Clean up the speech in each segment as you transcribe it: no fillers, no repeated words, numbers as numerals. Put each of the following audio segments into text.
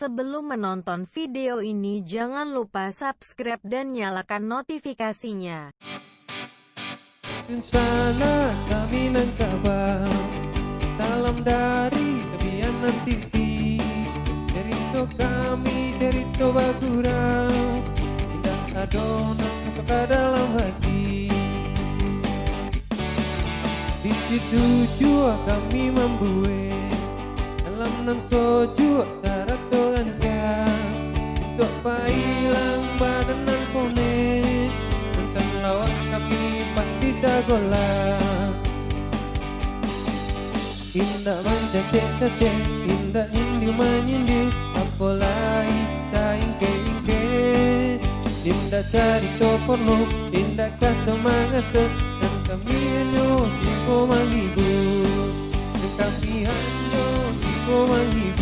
Sebelum menonton video ini jangan lupa subscribe dan nyalakan notifikasinya. Di sana kami nangkabang, salam dari Tabianan TV. Derito kami, derito bagurang, indah adonan ke dalam hati. Di situ jua kami membuat dalam nan soju acara toganjang. Untuk pailang badan nan kone, tentang lawan kami pasti dagolang. Indah manja-cek-cek, indah nyindi manyindi, apalagi tak ingke-ingke. Indah cari toporno, indah kata mangase, dan kami hanya ibu menghibur. Dan kami hanya ibu menghibur.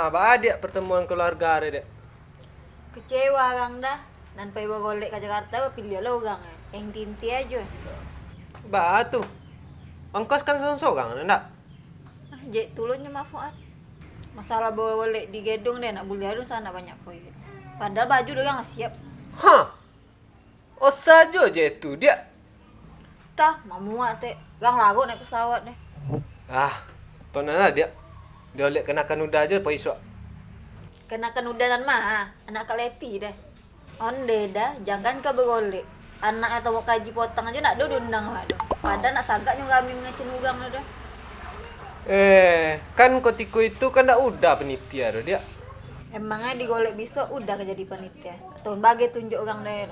Bahagia pertemuan keluarga ada dek. Kecewa gang dah. Nan pai bagolek ke Jakarta pilih lo gang. Yang tinti aja. Batu. Ongkos kan sorang ndak? Jek tulunnya mafuat. Masalah bagolek di gedung deh nak beli harus sana banyak poin. Padahal baju udah gang siap. Hah. Osajo je itu dia. Tah, mamuat teh. Gang lagu naik pesawat deh. Tonana dia. Dia oleh kenakan udah aja paiswa. Kenakan udanan mah anak kaleti deh. Onde dah, jangan ke bagolek. Anak atau mau kaji potong aja nak do diundang waduh. Padahal nak sagak nyung kami mengecen ugang dah. Kan kotiko itu kan dah udah penitia do dia. Emangnya digolek besok udah jadi panitia. Tahun bagai tunjuk orang deh.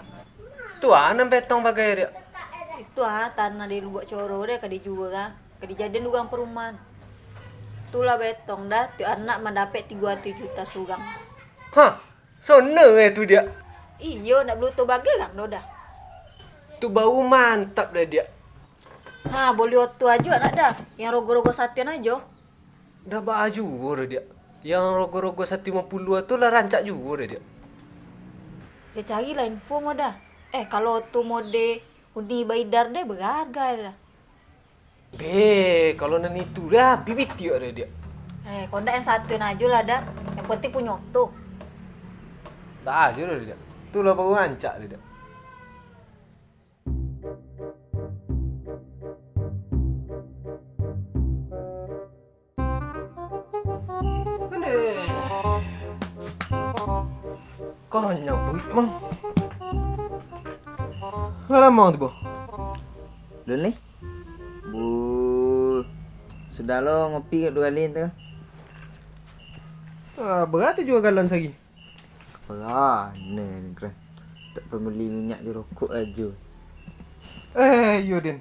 Tuan petong bagai dia. Itu tanah di Lubuk Coro deh kadi jual kadi jadian ugang perumahan. Itulah betong dah tu anak mendapat 300 juta sugang. Hah, sona tu dia. Iyo nak beli tu bagai kan dah. Tu bau mantap dah dia. Boleh otu aja anak dah. Yang rogo-rogo satian aja. Dah baju dah dia. Yang rogo-rogo 150 tu lah rancak juga dah dia. Dia cari lah info mah dah. Kalau tu mode undi baidar deh berharga dah. Kalau nan itu dah bibit dia dah dia. Kondak yang satuin aja lah dah. Yang penting punya otu. Tak aja dah dia. Tu lah baru rancak dah dia. Konyang buik emang. Lama tu, Bo? Belum ni? Sudah lo ngopi kat 2 kali tu. Berat juga galon lagi. Parah, ni keren. Tak pembeli minyak je rokok aja. Yudin.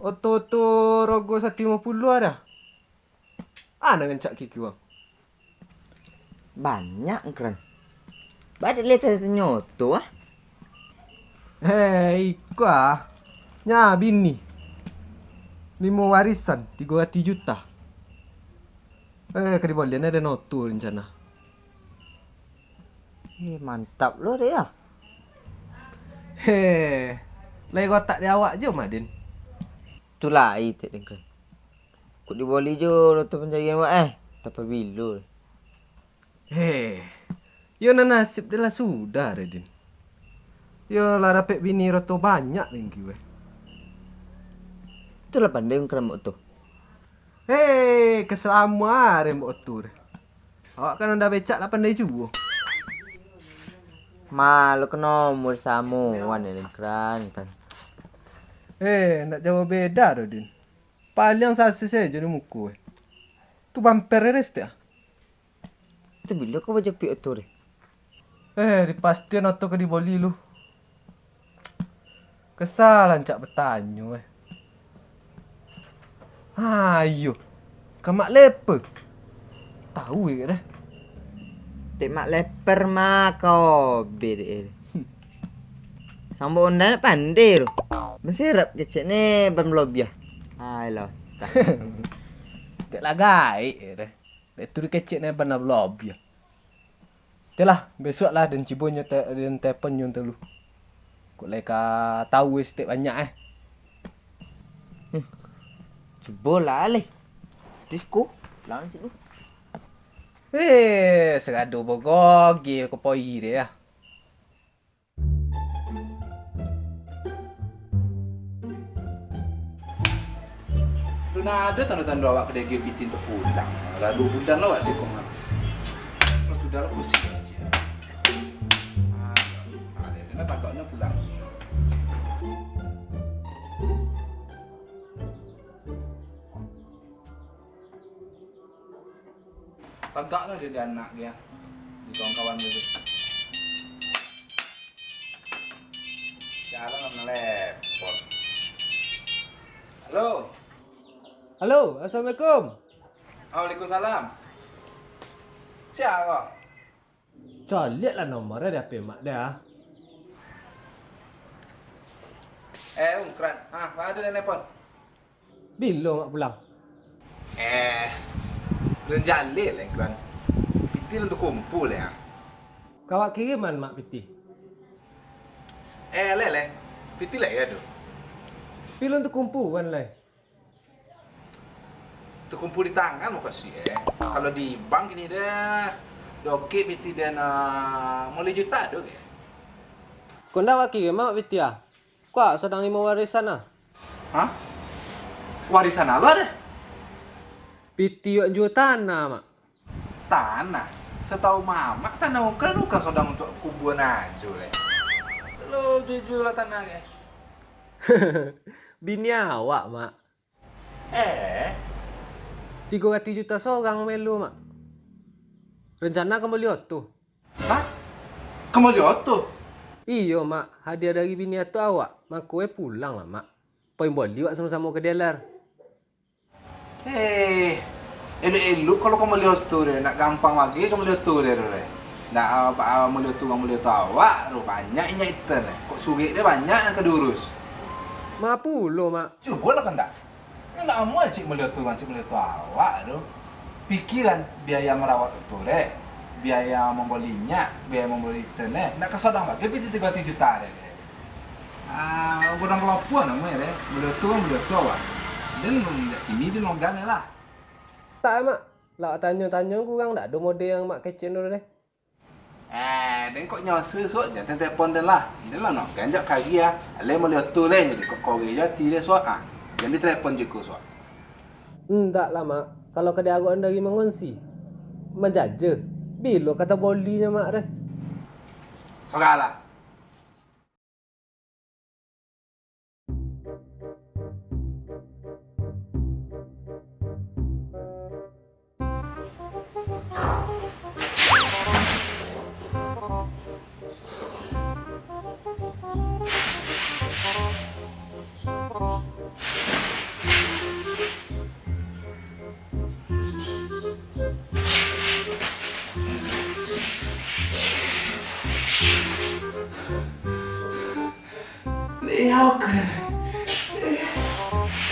Oto rogo 150 ada. Nak ngecak kiki bang. Banyak keren. Badak lihat nyoto ah. Iku nya bini. 5 warisan 300 juta. Keribolen ada notu rencana. Mantap lo dia. Lai kotak dia awak je Madin. Itulah itu keren. Kok diboli jo roto penjagaan awak tak apa bilo. Yo nasib dia lah sudah Redin. Yo lah dapat bini roto banyak lagi weh. Itulah pandai keren tu. Keselama rembok tu. Awak kan udah becak lah pandai juga. Malu ke nomor samuan ni keren kan. Nak jawab beda Redin. Paling sasi saja di muka. Tu bumper res dia. Itu bila kau baca piot tu re? Dipastian atau ke diboli lu. Kesalahan cak bertanya Ayo. Kamak lepe. Tahu ke dah. Tek mak leper mah kau bede. Sambo onda nak pandai tu. Menserap kecek ni ban melobiah. Alah. Tak lah gaik deh. Itu kecek ni benar lobby. Itulah besok lah dan cibonyo dan telepon nyon telu. Kok leka tahu step banyak Coba lah leh. Disco. Lang cik tu. Serado bogogi ko poi dia. Ada tanda-tanda awak kedai bitin tu pulang. Lah 2 bulan lah awak sih kong. Kalau sudah lah pusing aja. Ada nak takutnya pulang. Tagaklah dia anak dia. Di kawan-kawan dia. Sekarang nak telepon. Halo. Halo, Assalamualaikum. Waalaikumsalam. Siapa? Colik lah nomornya dia apa mak dia. Keren. Ada yang telepon. Bila mak pulang? Belum jalil lah keren. Piti untuk kumpul ya. Kawak kiriman mak piti. Lele. Piti lah ya tu. Bila untuk kumpul kan lah. Terkumpul di tangan mau kasih Kalau di bank ini dia doke piti dia mulai juta dok. Kau ndak wakil mak piti ah? Kau sedang lima warisan ah? Hah? Warisan apa ada? Piti yang jual tanah mak. Tanah. Setahu mama tanah bukan sedang untuk kuburan aja le. Lo jual tanah ke? Bini awak mak. 300 juta seorang melu mak. Rencana kamu lihat tuh. Hah? Kamu lihat tuh? Iyo mak, hadiah dari bini tu awak. Mak kue pulang lah mak. Poin boleh awak sama-sama ke dealer. Elok kalau kamu lihat tuh deh, nak gampang lagi kamu lihat tuh deh. Nak kamu lihat tuh awak, tuh banyaknya itu deh. Kok sulit deh banyak yang kedurus. 50 mak. Coba lah kan tak? Nak amu cik melihat tuh awak tu. Pikiran biaya merawat itu deh. Biaya membelinya, biaya membeli teneh. Nak kesadang lagi piti 300 juta deh. Gudang kelapuan namanya deh. Melihat tuh awak. Dan ini dia longgan lah. Tak mak. Lah tanya-tanya kurang tak ada model yang mak kecil dulu deh. Dan kok nyasa suat jangan telepon dia lah. Dia lah nak ganjak kaki ya. Ale melihat tuh deh jadi kok kori jati dia suat Jadi telepon juga suat. Enggak lah mak. Kalau kedai aku dari mengonsi. Menjaja. Bila kata bolinya mak deh. Sogalah.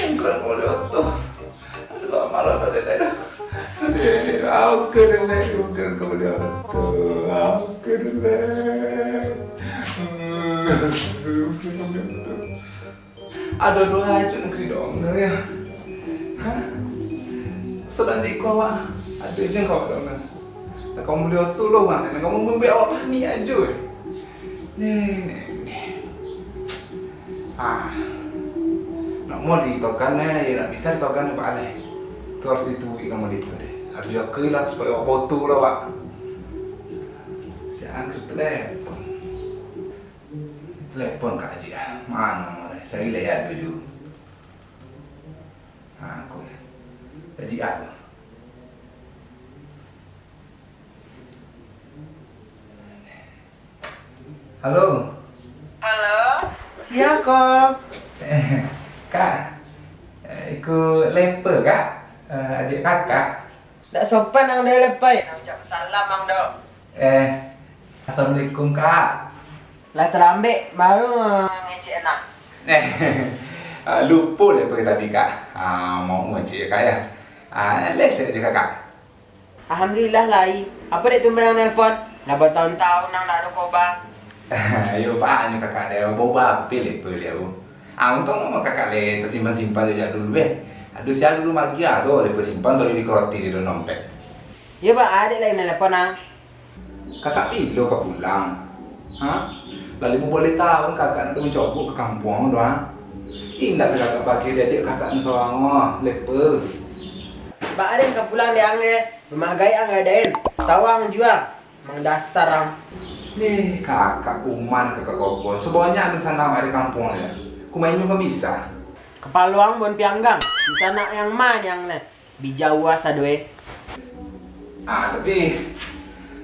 Bukan mau lihat tuh. Lo marah dari daerah. Aku kena bukan kau lihat tuh. Aku kena. Ada dua aja negeri dong ya. Sedang di kau ada je kau dong. Nak kamu lihat tuh lo mana? Nak kamu membeli awak ni aja. Nih. Nak mau ditokan ya nak bisa ditokan Pak Ale. Itu harus dituwi kamu itu deh. Harus jaga lah supaya awak foto lah Pak. Saya angkat telepon Kak Haji mana nomornya? Saya lihat dulu. Aku ya. Haji aku. Halo. Siapa? Kak, ikut leper kak? Adik kakak? Tak sopan ang dia lepai. Nak ucap salam ang dah. Assalamualaikum kak. Lah terlambat baru ngecek anak. Lupa lah pergi tadi kak. Mau ngecek kak ya. Lesen je kakak. Alhamdulillah lah. Apa dek tumbang nelpon? Dah bertahun-tahun nang nak ada kobang. Yo pak, ni kakak dia bawa pilih pilih. Untung memang kakak le tersimpan-simpan sejak dulu Aduh siapa dulu magi lah tu, lepas simpan tu di keroti di dalam dompet. Ya pak, adik lain nelpon nang. Kakak pilo kau pulang. Lalu mau boleh tahu kakak nak mencoba ke kampung doang. Indah kakak bagi adik kakak ni seorang leper. Pak adik kau pulang liang le. Rumah gaya ang adain. Sawang jual. Mang dasar ang. Nih kakak kuman kakak kokon. Sebanyak di sana ada kampung ya. Kumain juga bisa. Kepaluang bon pianggang. Di sana yang mana yang le. Bijawa sadwe. Tapi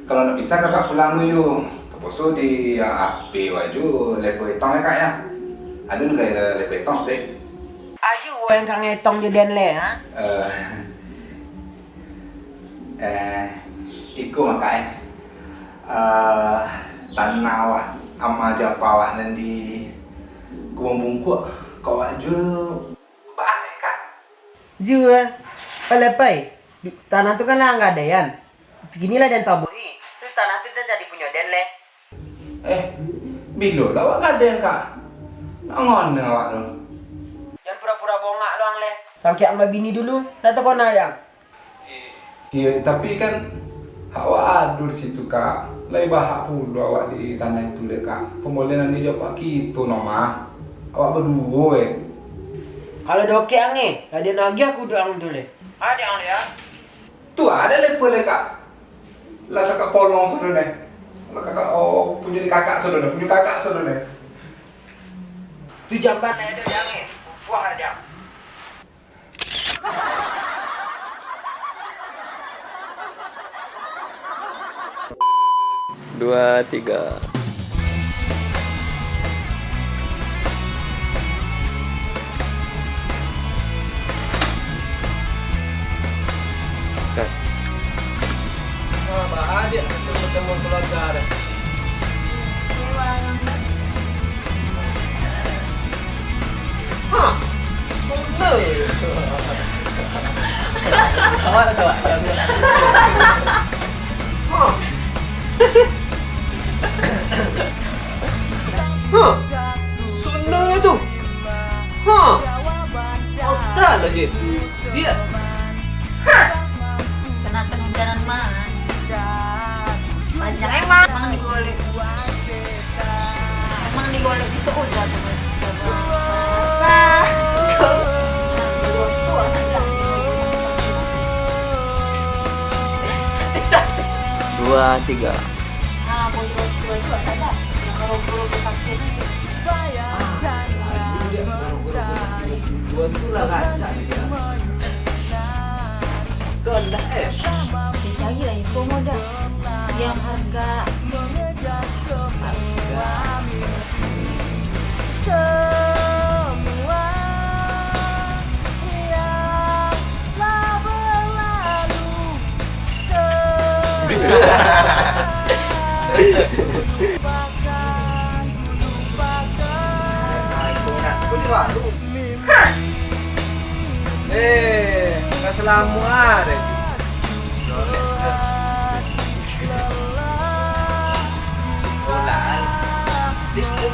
kalau nak bisa kakak pulang dulu. Terposo di api waju leper etong ya kak ya. Ada nih kayak leper etong sih. Aju yang kang etong di den le ha. Iku makanya tanah awak ama japa awak nanti kuang bungkuk kau aju baik kak. Jual. Palepai. Tanah tu kan lah nggak ada yan. Ginilah dan tabui. Terus tanah tu jadi punya den le. Bilo lah awak gaden kak. Ngon awak tu. Yang pura-pura bongak doang le. Sangki sama bini dulu. Dah tu kona yang. Iya tapi kan awak adur situ kak. Lai bahak pula awak di tanah itu deh kak. Pemolenan ni jawab gitu nama. Awak berdua Kalau doke ange, ada lagi aku doang dulu le. Ada yang le ya. Tu ada leper le kak. Lah kakak polong sudah nih. Lah kakak punya di kakak sudah nih. Punya kakak sudah nih. Tu jamban ada yang ange. Wah ada. Dua, tiga. Adik hasil pertemuan keluarga deh. Betul ya. Awak tahu tak? Senang tu. Asal aja tu. Dia. Kenakan hujanan mah. Panjang emang digolek. Emang digolek itu udah tuh. Dua, tiga. Nah, boleh tua juga ada. Yang guru-guru kesaktian itu. Dua tu lah kaca dia. Dah Oke, cari lah info modal. Yang harga Kaselamu ada. Disco